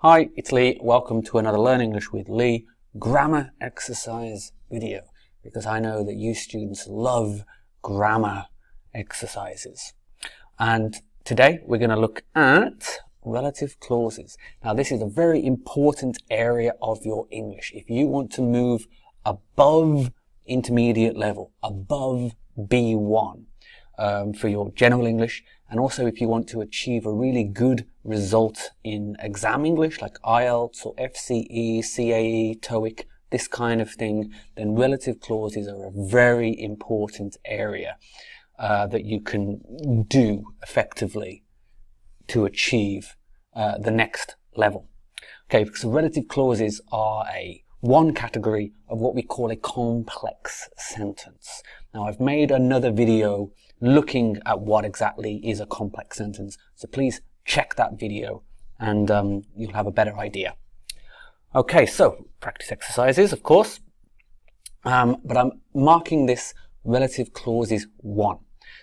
Hi, it's Lee. Welcome to another Learn English with Lee grammar exercise video, because I know that you students love grammar exercises. And today we're going to look at relative clauses. Now this is a very important area of your English. If you want to move above intermediate level, above B1 for your general English, and also if you want to achieve a really good result in exam English like IELTS or FCE, CAE, TOEIC, this kind of thing, then relative clauses are a very important area that you can do effectively to achieve the next level. Okay, because relative clauses are one category of what we call a complex sentence. Now I've made another video looking at what exactly is a complex sentence, so please check that video and you'll have a better idea. Okay, so practice exercises, of course, but I'm marking this relative clauses 1.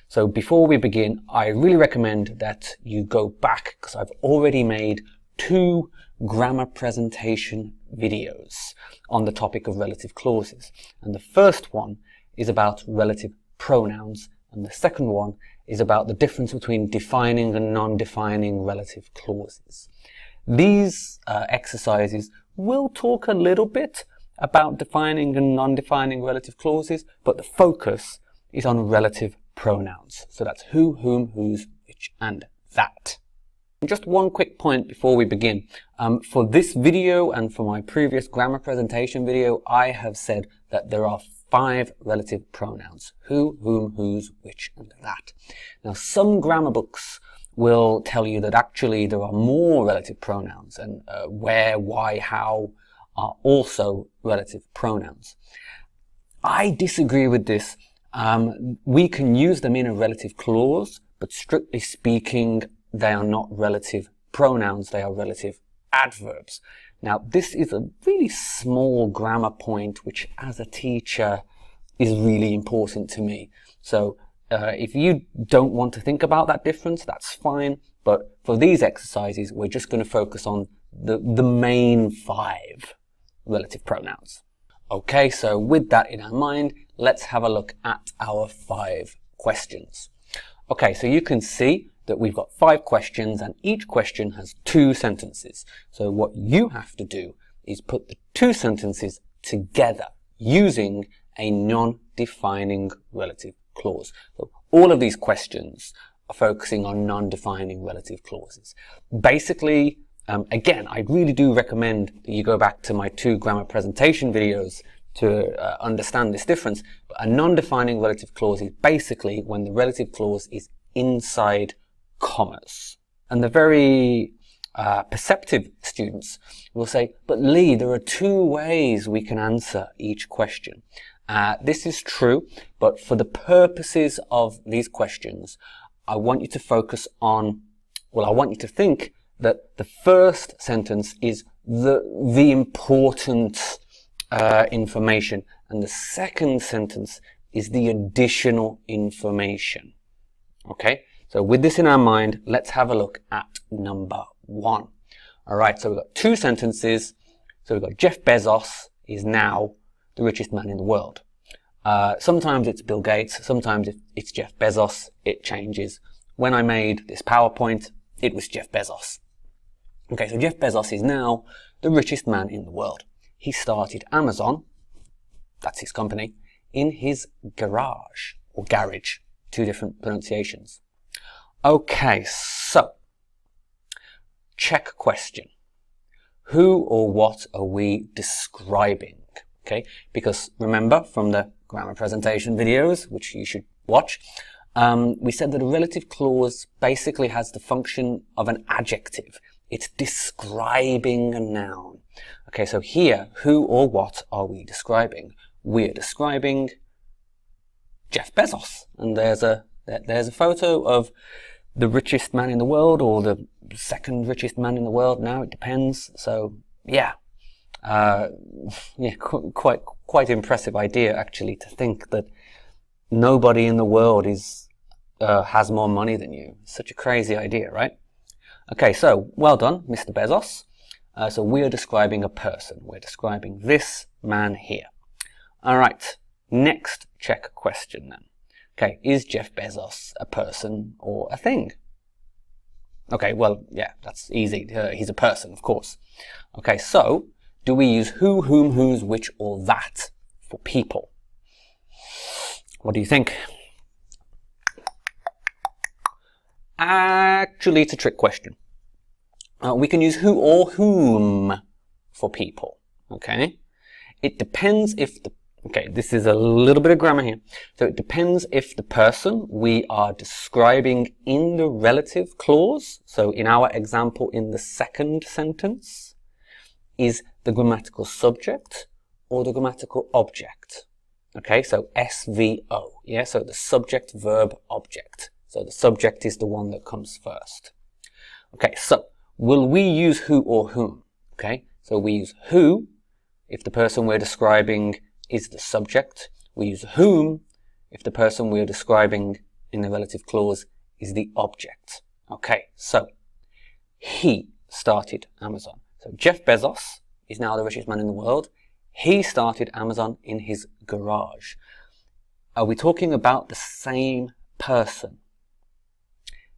So before we begin, I really recommend that you go back, because I've already made 2 grammar presentation videos on the topic of relative clauses. And the first one is about relative pronouns, and the second one is about the difference between defining and non-defining relative clauses. These exercises will talk a little bit about defining and non-defining relative clauses, but the focus is on relative pronouns. So that's who, whom, whose, which, and that. Just one quick point before we begin. For this video and for my previous grammar presentation video, I have said that there are 5 relative pronouns: who, whom, whose, which, and that. Now, some grammar books will tell you that actually there are more relative pronouns, and where, why, how are also relative pronouns. I disagree with this. We can use them in a relative clause, but strictly speaking, they are not relative pronouns, they are relative adverbs. Now, this is a really small grammar point, which as a teacher is really important to me. So if you don't want to think about that difference, that's fine. But for these exercises, we're just going to focus on the main 5 relative pronouns. Okay, so with that in our mind, let's have a look at our 5 questions. Okay, so you can see that we've got 5 questions, and each question has 2 sentences. So what you have to do is put the 2 sentences together using a non-defining relative clause. So all of these questions are focusing on non-defining relative clauses. Basically, again, I really do recommend that you go back to my 2 grammar presentation videos to understand this difference. But a non-defining relative clause is basically when the relative clause is inside commas. And the very perceptive students will say, but Lee, there are 2 ways we can answer each question. This is true, but for the purposes of these questions, I want you to focus on, I want you to think that the first sentence is the important information, and the second sentence is the additional information. Okay? So with this in our mind, let's have a look at number 1. All right, so we've got 2 sentences. So we've got Jeff Bezos is now the richest man in the world. Sometimes it's Bill Gates, sometimes it's Jeff Bezos. It changes. When I made this PowerPoint, it was Jeff Bezos. Okay, so Jeff Bezos is now the richest man in the world. He started Amazon, that's his company, in his garage, or garage, 2 different pronunciations. Okay, so, check question. Who or what are we describing? Okay, because remember from the grammar presentation videos, which you should watch, we said that a relative clause basically has the function of an adjective. It's describing a noun. Okay, so here, who or what are we describing? We're describing Jeff Bezos. And there's a photo of the richest man in the world, or the second richest man in the world now, it depends. So yeah, quite impressive idea actually, to think that nobody in the world has more money than you. Such a crazy idea, right? Okay, so well done, Mr. Bezos. So we are describing a person. We're describing this man here. All right, next check question then. Okay, is Jeff Bezos a person or a thing? Okay, well, yeah, that's easy. He's a person, of course. Okay, so do we use who, whom, whose, which, or that for people? What do you think? Actually, it's a trick question. We can use who or whom for people. Okay, it depends if the okay, this is a little bit of grammar here. So it depends if the person we are describing in the relative clause, so in our example in the second sentence, is the grammatical subject or the grammatical object. Okay, so SVO, yeah, so the subject, verb, object. So the subject is the one that comes first. Okay, so will we use who or whom? Okay, so we use who if the person we're describing is the subject. We use whom if the person we're describing in the relative clause is the object. Okay, so he started Amazon. So Jeff Bezos is now the richest man in the world. He started Amazon in his garage. Are we talking about the same person?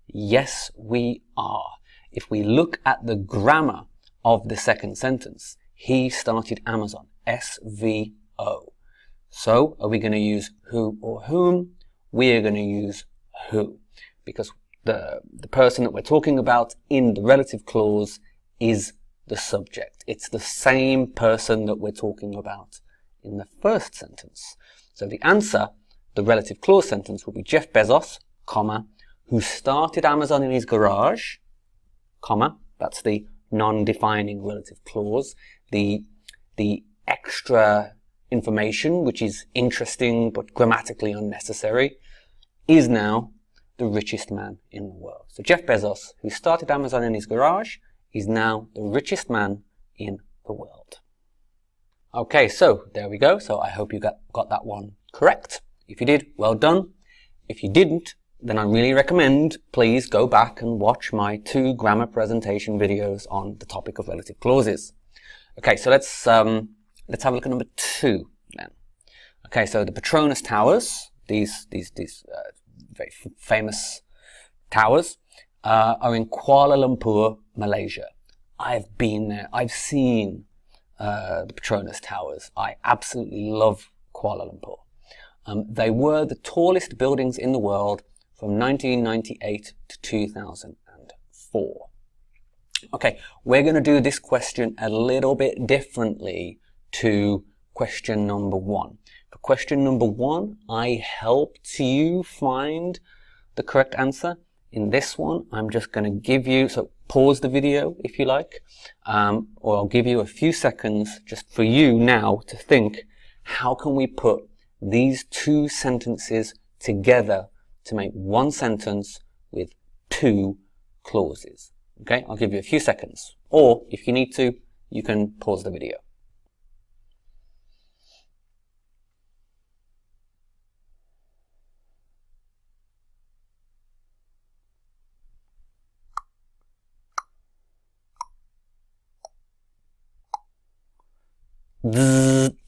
Yes, we are. If we look at the grammar of the second sentence, he started Amazon, SVO. So are we going to use who or whom? We are going to use who, because the person that we're talking about in the relative clause is the subject. It's the same person that we're talking about in the first sentence. So the answer, the relative clause sentence, will be Jeff Bezos, comma, who started Amazon in his garage, comma, that's the non-defining relative clause, the extra information, which is interesting but grammatically unnecessary, is now the richest man in the world. So Jeff Bezos, who started Amazon in his garage, is now the richest man in the world. Okay, so there we go. So I hope you got that one correct. If you did, well done. If you didn't, then I really recommend please go back and watch my 2 grammar presentation videos on the topic of relative clauses. Okay, so let's have a look at number 2 then. Okay, so the Pronouns towers, these very famous towers, are in Kuala Lumpur, Malaysia. I've been there. I've seen the Pronouns towers. I absolutely love Kuala Lumpur. They were the tallest buildings in the world from 1998 to 2004. Okay, we're going to do this question a little bit differently to question number 1. For question number 1, I helped you find the correct answer. In this one, I'm just going to give you, so pause the video if you like, or I'll give you a few seconds just for you now to think, how can we put these 2 sentences together to make one sentence with 2 clauses? Okay, I'll give you a few seconds, or if you need to, you can pause the video.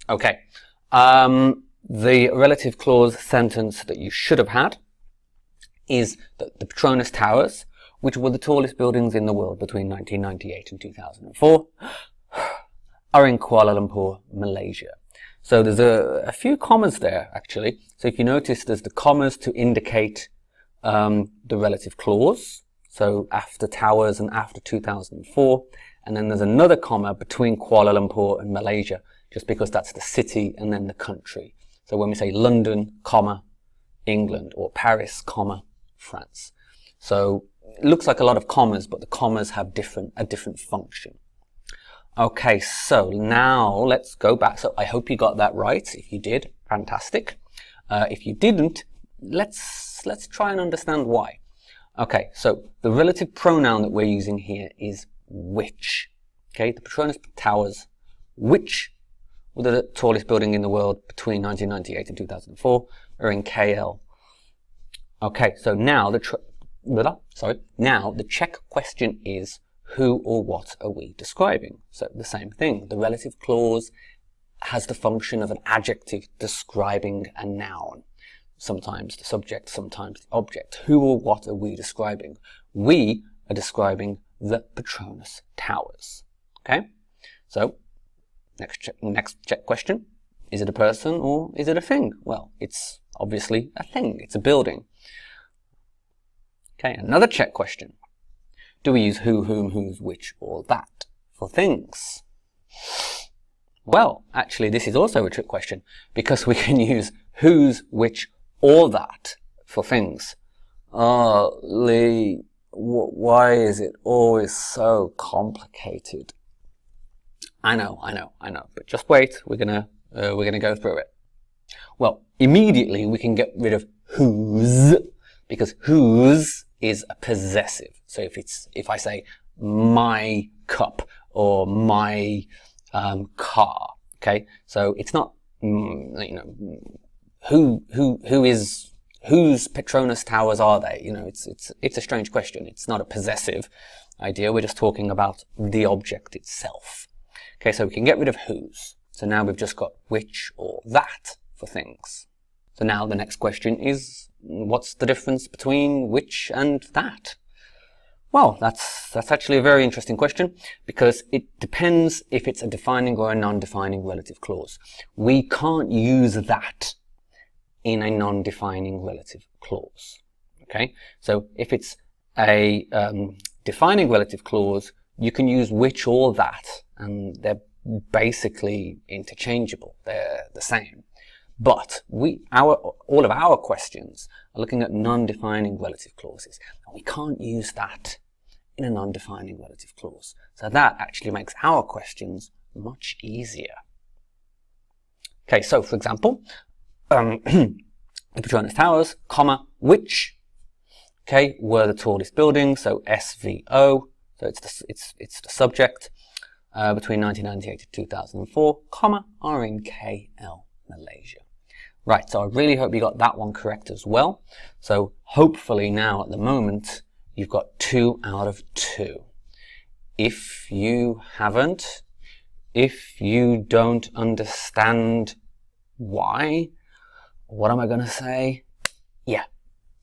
Okay, the relative clause sentence that you should have had is that the Pronouns towers, which were the tallest buildings in the world between 1998 and 2004, are in Kuala Lumpur, Malaysia. So there's a few commas there, actually. So if you notice, there's the commas to indicate the relative clause, so after towers and after 2004, and then there's another comma between Kuala Lumpur and Malaysia, just because that's the city and then the country. So when we say London, comma, England, or Paris, comma, France. So it looks like a lot of commas, but the commas have a different function. Okay, so now let's go back. So I hope you got that right. If you did, fantastic. If you didn't, let's try and understand why. Okay, so the relative pronoun that we're using here is which. Okay, the Pronouns towers, which were the tallest building in the world between 1998 and 2004, are in KL. Okay, so now the check question is who or what are we describing? So the same thing. The relative clause has the function of an adjective describing a noun. Sometimes the subject, sometimes the object. Who or what are we describing? We are describing the Pronouns towers. Okay? So, next check question. Is it a person or is it a thing? Well, it's obviously a thing. It's a building. Okay, another check question. Do we use who, whom, whose, which, or that for things? Well, actually, this is also a trick question because we can use whose, which, or that for things. Oh, Lee, why is it always so complicated? I know, but just wait. We're gonna go through it. Well, immediately we can get rid of whose because whose is a possessive. So if I say my cup or my car, okay, so it's not whose Pronouns towers are they? It's a strange question. It's not a possessive idea. We're just talking about the object itself. Okay, so we can get rid of whose. So now we've just got which or that for things. So now the next question is, what's the difference between which and that? Well, that's actually a very interesting question because it depends if it's a defining or a non-defining relative clause. We can't use that in a non-defining relative clause. Okay, so if it's a defining relative clause, you can use which or that, and they're basically interchangeable. They're the same. But all of our questions are looking at non-defining relative clauses, and we can't use that in a non-defining relative clause. So that actually makes our questions much easier. Okay, so for example, the Pronouns towers, comma, which, okay, were the tallest buildings, so SVO, so it's the subject, between 1998 to 2004, comma, are in KL, Malaysia. Right, so I really hope you got that one correct as well. So hopefully now at the moment, you've got 2 out of 2. If you haven't, if you don't understand why, what am I going to say? Yeah,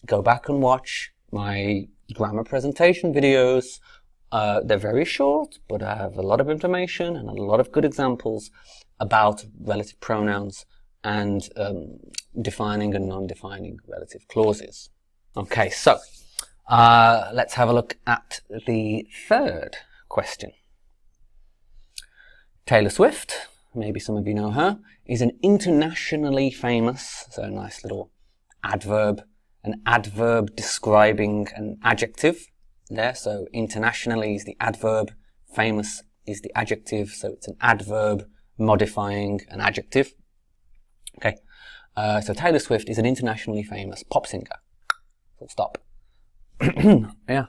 go back and watch my grammar presentation videos. They're very short, but I have a lot of information and a lot of good examples about relative pronouns and defining and non-defining relative clauses. Okay, so let's have a look at the third question. Taylor Swift, maybe some of you know her, is an internationally famous, so a nice little adverb, an adverb describing an adjective there. So internationally is the adverb, famous is the adjective, so it's an adverb modifying an adjective. Okay, so Taylor Swift is an internationally famous pop singer. Full stop. Yeah,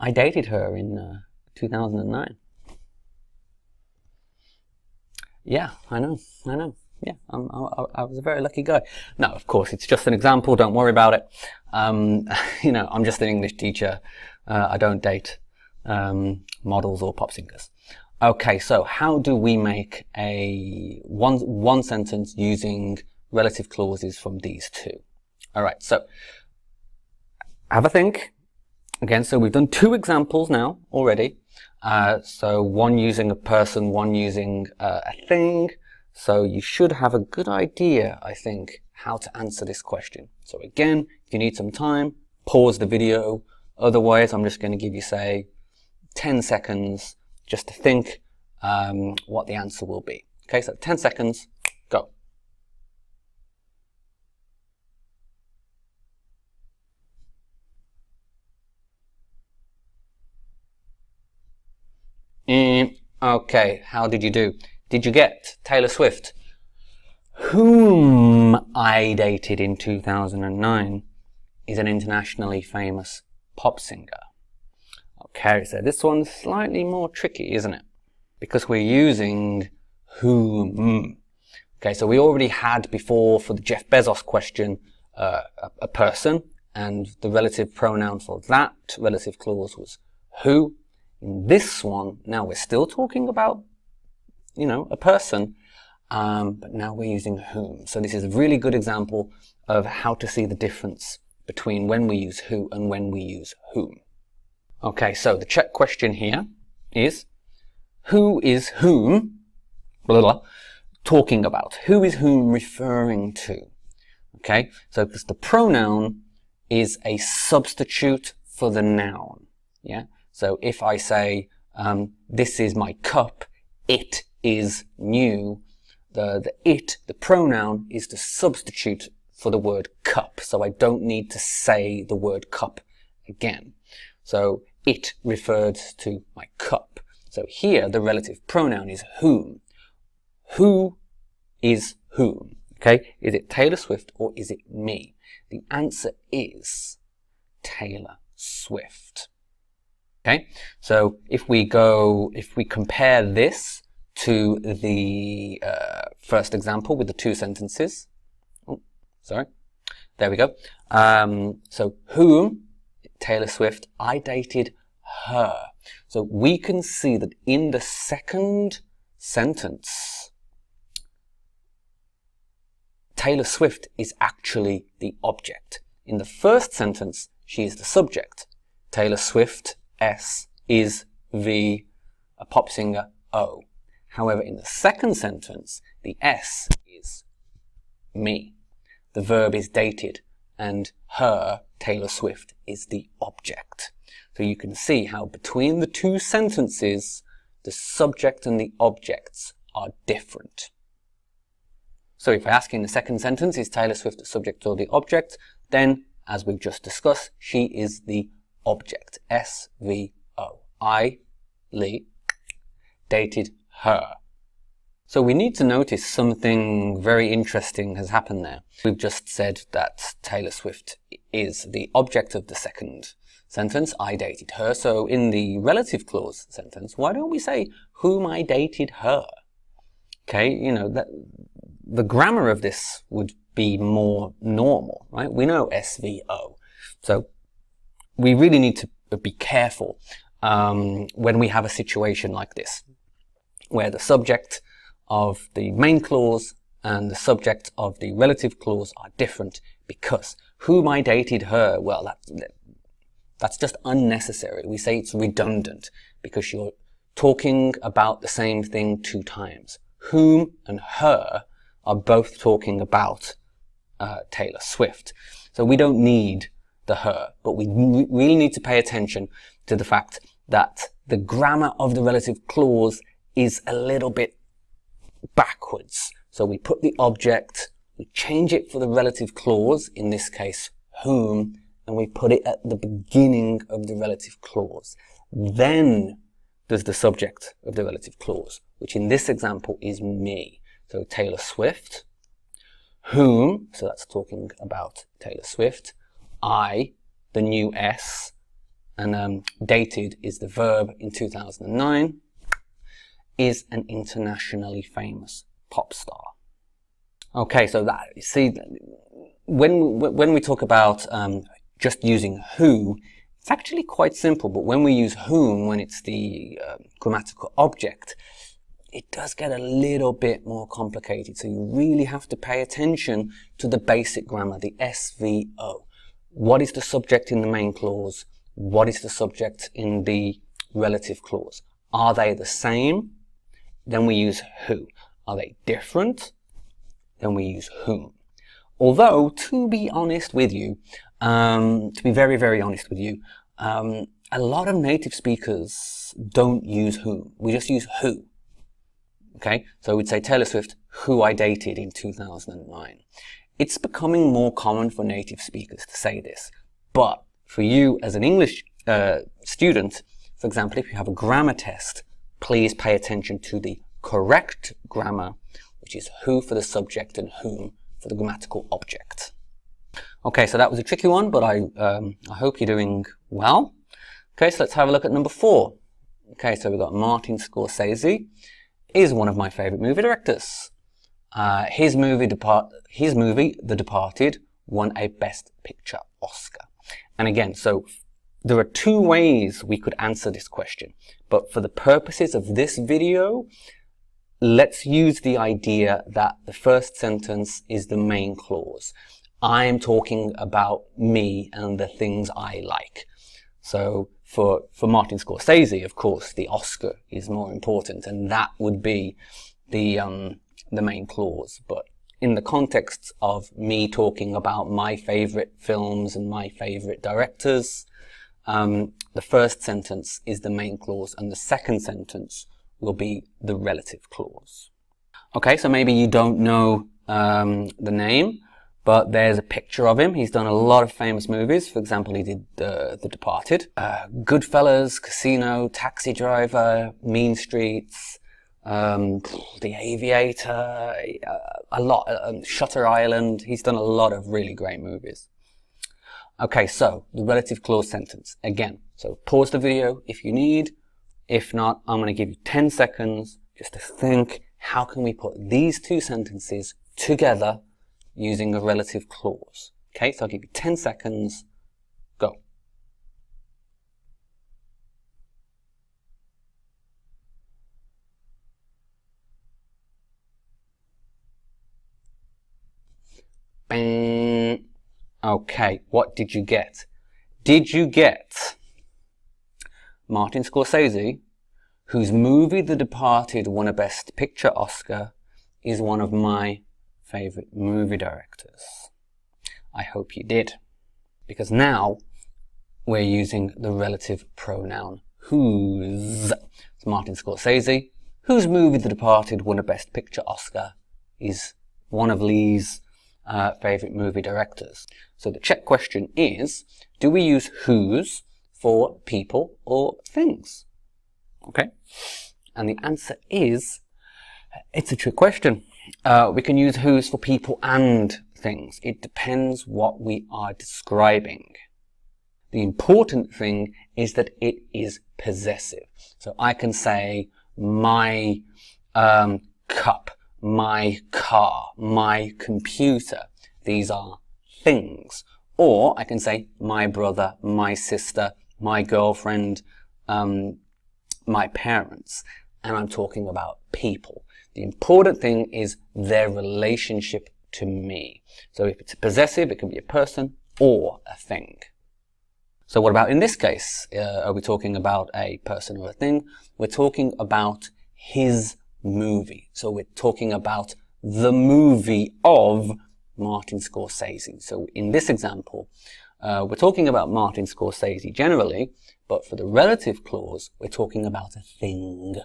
I dated her in 2009. Yeah, I know. Yeah, I was a very lucky guy. No, of course, it's just an example. Don't worry about it. I'm just an English teacher. I don't date models or pop singers. Okay, so how do we make a one sentence using relative clauses from these two? All right, so have a think. Again, so we've done 2 examples now already. So one using a person, one using a thing. So you should have a good idea, I think, how to answer this question. So again, if you need some time, pause the video. Otherwise, I'm just going to give you, say, 10 seconds just to think what the answer will be. Okay, so 10 seconds, go. Okay, how did you do? Did you get Taylor Swift? Whom I dated in 2009 is an internationally famous pop singer. Okay, so this one's slightly more tricky, isn't it? Because we're using whom. Okay, so we already had before for the Jeff Bezos question a person, and the relative pronoun for that relative clause was who. In this one, now we're still talking about, you know, a person, but now we're using whom. So this is a really good example of how to see the difference between when we use who and when we use whom. Okay, so the check question here is, who is whom, blah, blah, blah, talking about? Who is whom referring to? Okay, so because the pronoun is a substitute for the noun. Yeah, so if I say, this is my cup, it is new, the pronoun is the substitute for the word cup. So I don't need to say the word cup again. So it referred to my cup. So here the relative pronoun is whom. Who is whom? Okay, is it Taylor Swift or is it me? The answer is Taylor Swift. Okay, so if we compare this to the first example with the two sentences. Oh, sorry. There we go. So whom, Taylor Swift, I dated her. So we can see that in the second sentence, Taylor Swift is actually the object. In the first sentence, she is the subject. Taylor Swift, S, is the pop singer, O. However, in the second sentence, the S is me. The verb is dated, and her, Taylor Swift, is the object. So you can see how between the two sentences, the subject and the objects are different. So if I ask you in the second sentence, is Taylor Swift the subject or the object? Then, as we've just discussed, she is the object. S-V-O. I, Lee, dated her. So we need to notice something very interesting has happened there. We've just said that Taylor Swift is the object of the second sentence. I dated her. So in the relative clause sentence, why don't we say whom I dated her? Okay, you know, the grammar of this would be more normal, right? We know SVO. So we really need to be careful when we have a situation like this, where the subject of the main clause and the subject of the relative clause are different, because whom I dated her, well, that's just unnecessary. We say it's redundant because you're talking about the same thing two times. Whom and her are both talking about Taylor Swift. So we don't need the her, but we really need to pay attention to the fact that the grammar of the relative clause is a little bit backwards. So we put the object, we change it for the relative clause, in this case whom, and we put it at the beginning of the relative clause. Then there's the subject of the relative clause, which in this example is me. So Taylor Swift, whom, so that's talking about Taylor Swift, I, the new S, and dated is the verb in 2009, is an internationally famous pop star. Okay, so that, you see, when we talk about just using who, it's actually quite simple, but when we use whom, when it's the grammatical object, it does get a little bit more complicated. So you really have to pay attention to the basic grammar, the SVO. What is the subject in the main clause? What is the subject in the relative clause? Are they the same? Then we use who. Are they different? Then we use whom. Although, to be honest with you, to be very, very honest with you, a lot of native speakers don't use whom. We just use who. Okay, so we'd say Taylor Swift, who I dated in 2009. It's becoming more common for native speakers to say this. But for you as an English student, for example, if you have a grammar test, please pay attention to the correct grammar, which is who for the subject and whom for the grammatical object. Okay, so that was a tricky one, but I hope you're doing well. Okay, so let's have a look at number 4. Okay, so we've got Martin Scorsese. Is one of my favorite movie directors. His movie, The Departed, won a Best Picture Oscar. And again, so there are two ways we could answer this question, but for the purposes of this video, let's use the idea that the first sentence is the main clause. I'm talking about me and the things I like. So for Martin Scorsese, of course, the Oscar is more important, and that would be the main clause. But in the context of me talking about my favorite films and my favorite directors, the first sentence is the main clause, and the second sentence will be the relative clause. Okay, so maybe you don't know the name, but there's a picture of him. He's done a lot of famous movies. For example, he did The Departed, Goodfellas, Casino, Taxi Driver, Mean Streets, The Aviator, a lot, Shutter Island. He's done a lot of really great movies. Okay, so the relative clause sentence again. So pause the video if you need. If not, I'm going to give you 10 seconds just to think, how can we put these two sentences together using a relative clause? Okay, so I'll give you 10 seconds. Go. Bang. Okay, what did you get? Did you get Martin Scorsese, whose movie The Departed won a Best Picture Oscar, is one of my favorite movie directors? I hope you did, because now we're using the relative pronoun whose. It's Martin Scorsese, whose movie The Departed won a Best Picture Oscar, is one of Lee's favorite movie directors. So the check question is, do we use whose for people or things? Okay, and the answer is, it's a trick question. We can use whose for people and things. It depends what we are describing. The important thing is that it is possessive. So I can say my cup, my car, my computer. These are things. Or I can say my brother, my sister, my girlfriend, my parents. And I'm talking about people. The important thing is their relationship to me. So if it's possessive, it can be a person or a thing. So what about in this case? Are we talking about a person or a thing? We're talking about his movie. So we're talking about the movie of Martin Scorsese. So in this example, we're talking about Martin Scorsese generally, but for the relative clause, we're talking about a thing,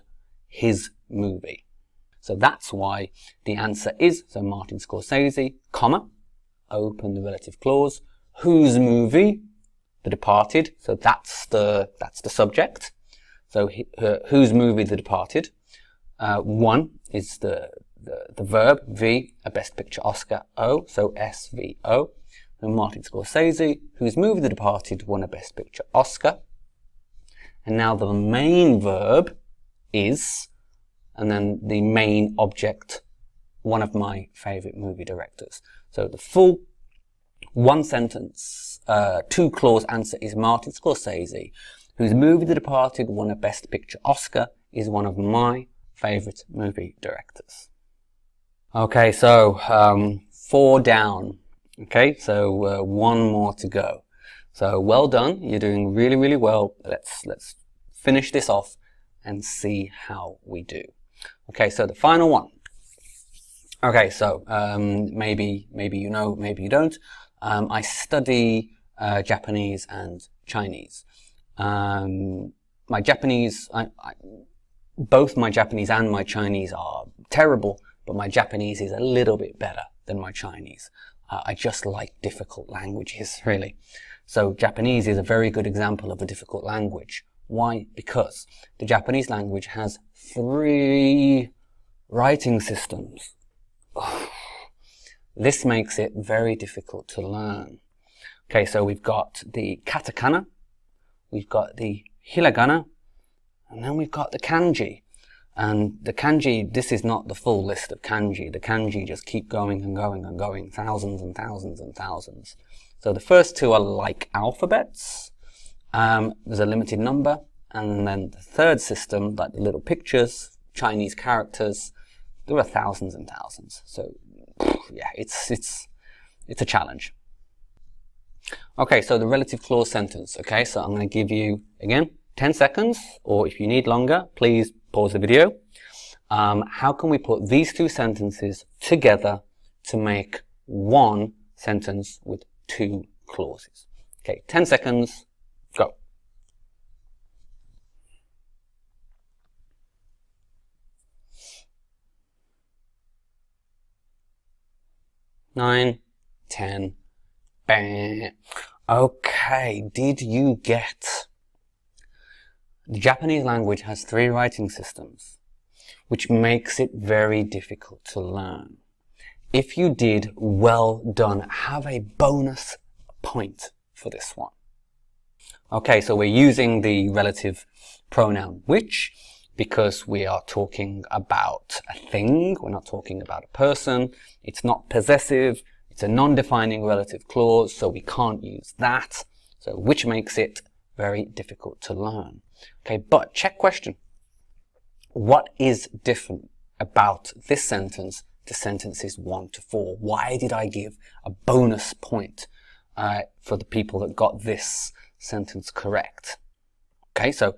his movie. So that's why the answer is, so Martin Scorsese, comma, open the relative clause, whose movie? The Departed. So that's the subject. So whose movie? The Departed. One is the verb, V, a Best Picture Oscar, O, so SVO. And Martin Scorsese, whose movie The Departed won a Best Picture Oscar. And now the main verb is, and then the main object, one of my favorite movie directors. So the full one sentence, two clause answer is Martin Scorsese, whose movie The Departed won a Best Picture Oscar, is one of my favorite movie directors. Okay, so 4 down. Okay, so 1 more to go. So well done. You're doing really, really well. Let's finish this off and see how we do. Okay, so the final one. Okay, so maybe you know, maybe you don't. I study Japanese and Chinese. My Japanese, both my Japanese and my Chinese are terrible, but my Japanese is a little bit better than my Chinese. I just like difficult languages, really. So Japanese is a very good example of a difficult language. Why? Because the Japanese language has 3 writing systems. This makes it very difficult to learn. Okay, so we've got the katakana, we've got the hiragana, and then we've got the kanji. And the kanji, this is not the full list of kanji. The kanji just keep going and going and going, thousands and thousands and thousands. So the first two are like alphabets. There's a limited number. And then the third system, like the little pictures, Chinese characters, there are thousands and thousands. So yeah, it's a challenge. Okay, so the relative clause sentence. Okay, so I'm going to give you, again, 10 seconds, or if you need longer, please pause the video. How can we put these two sentences together to make one sentence with two clauses? Okay, 10 seconds, go. Nine, 10, bang. Okay, did you get? The Japanese language has 3 writing systems, which makes it very difficult to learn. If you did, well done. Have a bonus point for this one. Okay, so we're using the relative pronoun which, because we are talking about a thing, we're not talking about a person. It's not possessive, it's a non-defining relative clause, so we can't use that. So which makes it very difficult to learn. Okay, but check question. What is different about this sentence to sentences 1 to 4? Why did I give a bonus point for the people that got this sentence correct? Okay, so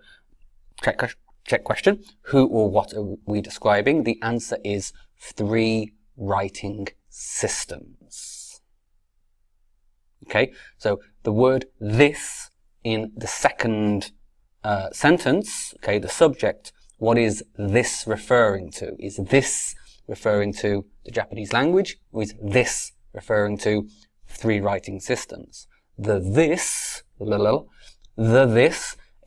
check question. Who or what are we describing? The answer is 3 writing systems. Okay, so the word this in the second sentence, okay, the subject, what is this referring to? Is this referring to the Japanese language, or is this referring to 3 writing systems? The this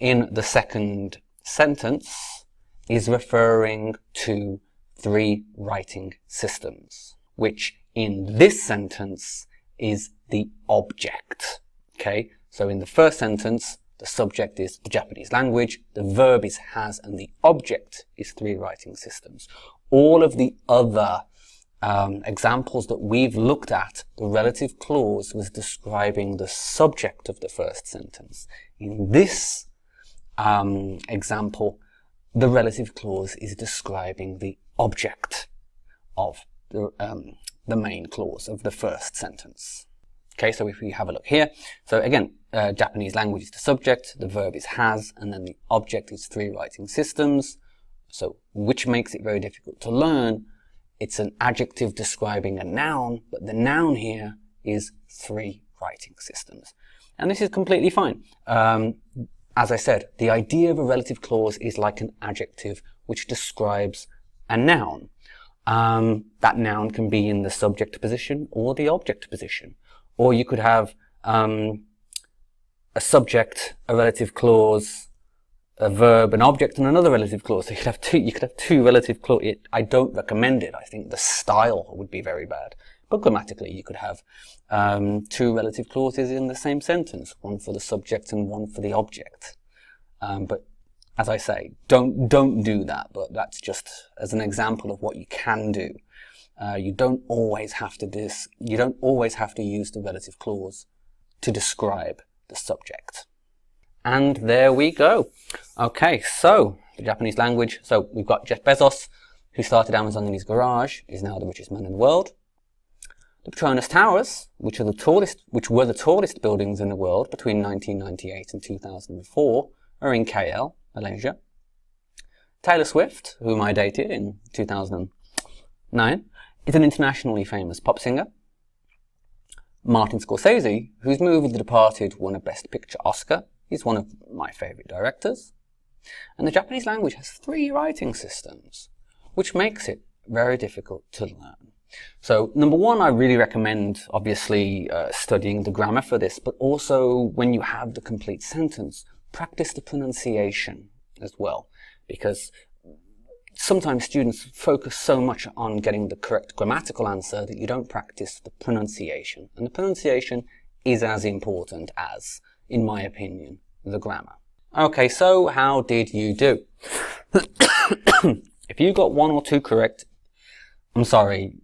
in the second sentence is referring to 3 writing systems, which in this sentence is the object. Okay, so in the first sentence, the subject is the Japanese language, the verb is has, and the object is 3 writing systems. All of the other examples that we've looked at, the relative clause was describing the subject of the first sentence. In this example, the relative clause is describing the object of the main clause of the first sentence. Okay, so if we have a look here, so again, Japanese language is the subject, the verb is has, and then the object is 3 writing systems. So which makes it very difficult to learn. It's an adjective describing a noun, but the noun here is 3 writing systems. And this is completely fine. As I said, the idea of a relative clause is like an adjective which describes a noun. That noun can be in the subject position or the object position. Or you could have a subject, a relative clause, a verb, an object, and another relative clause. So you could have two relative clauses. I don't recommend it. I think the style would be very bad. But grammatically, you could have 2 relative clauses in the same sentence, one for the subject and one for the object. But as I say, don't do that. But that's just as an example of what you can do. You don't always have to use the relative clause to describe the subject. And there we go. Okay, so the Japanese language. So we've got Jeff Bezos, who started Amazon in his garage, is now the richest man in the world. The Pronouns Towers, which were the tallest buildings in the world between 1998 and 2004, are in KL, Malaysia. Taylor Swift, whom I dated in 2009, is an internationally famous pop singer. Martin Scorsese, whose movie The Departed won a Best Picture Oscar, is one of my favorite directors. And the Japanese language has 3 writing systems, which makes it very difficult to learn. So, number 1, I really recommend, obviously, studying the grammar for this, but also when you have the complete sentence, practice the pronunciation as well, because sometimes students focus so much on getting the correct grammatical answer that you don't practice the pronunciation. And the pronunciation is as important as, in my opinion, the grammar. Okay, so how did you do? If you got 1 or 2 correct, I'm sorry.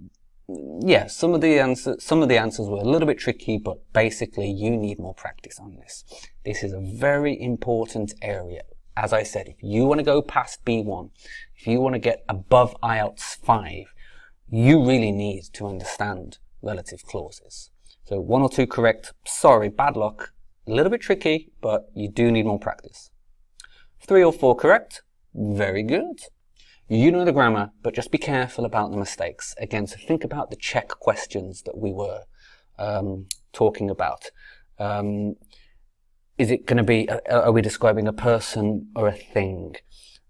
Yeah, some of the answers were a little bit tricky, but basically you need more practice on this. This is a very important area. As I said, if you want to go past B1, if you want to get above IELTS 5, you really need to understand relative clauses. So 1 or 2 correct, sorry, bad luck. A little bit tricky, but you do need more practice. 3 or 4 correct, very good. You know the grammar, but just be careful about the mistakes. Again, so think about the check questions that we were talking about. Is it going to be, are we describing a person or a thing?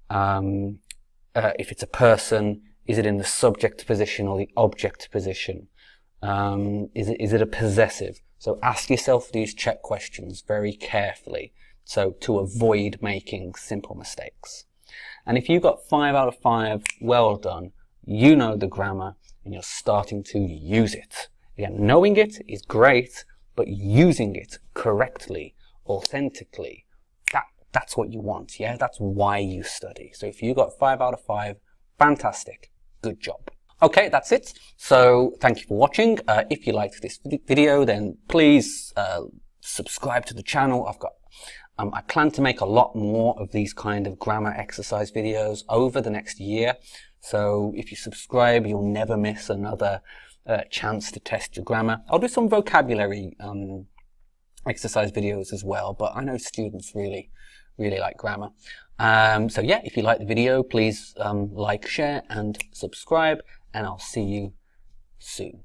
If it's a person, is it in the subject position or the object position? Is it a possessive? So ask yourself these check questions very carefully, so to avoid making simple mistakes. And if you got 5 out of 5, well done. You know the grammar and you're starting to use it. Again, knowing it is great, but using it correctly, authentically, that's what you want. Yeah, that's why you study. So if you got 5 out of 5, fantastic. Good job. Okay, that's it. So thank you for watching. If you liked this video, then please subscribe to the channel. I plan to make a lot more of these kind of grammar exercise videos over the next year. So if you subscribe, you'll never miss another chance to test your grammar. I'll do some vocabulary exercise videos as well, but I know students really like grammar. So yeah, if you like the video, please like, share and subscribe, and I'll see you soon.